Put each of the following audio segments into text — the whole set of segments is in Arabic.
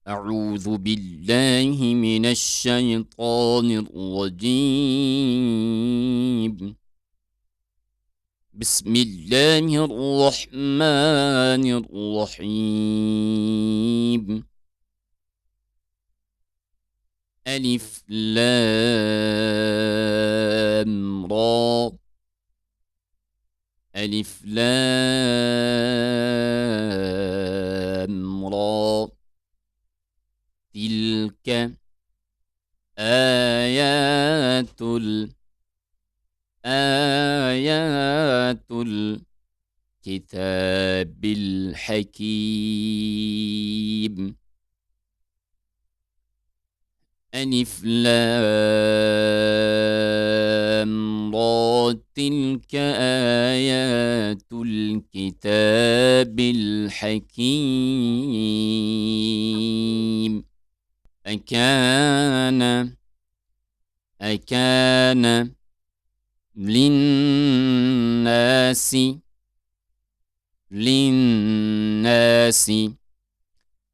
أعوذ بالله من الشيطان الرجيم. بسم الله الرحمن الرحيم. ألف لام را. ألف لام را. تلك آيات الكتاب الحكيم. ألف لام را. تلك آيات الكتاب الحكيم. أكان للناس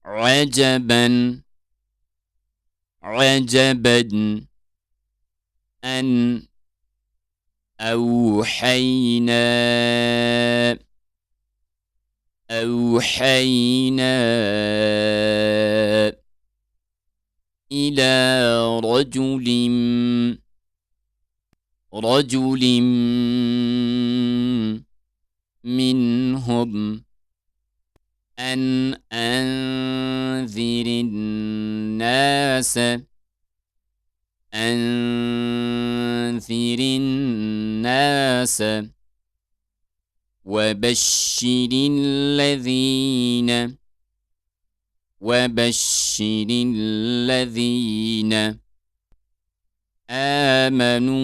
عجبا أن أوحينا إلى رجل منهم أن أنذر الناس وبشر الذين آمنوا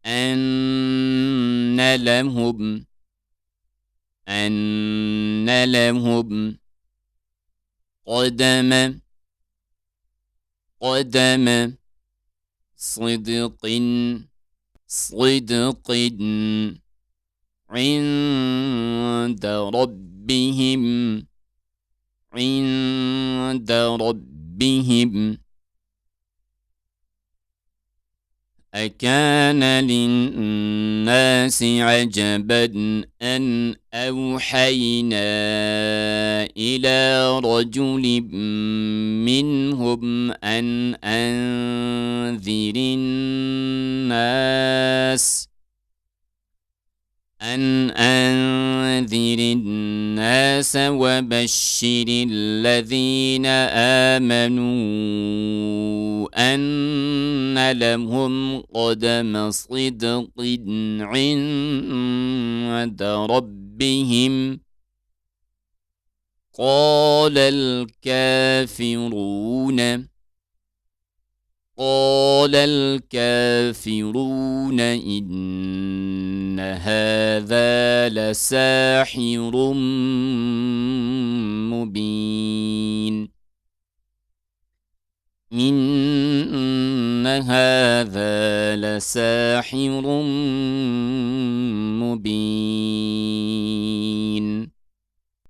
أن لهم قدم صدق عند ربهم. أكان للناس عجبا أن أوحينا إلى رجل منهم أن أنذر الناس وبشر الذين آمنوا أن لهم قدم صدق عند ربهم. قال الكافرون إن هذا لساحر مبين. إن هذا لساحر مبين.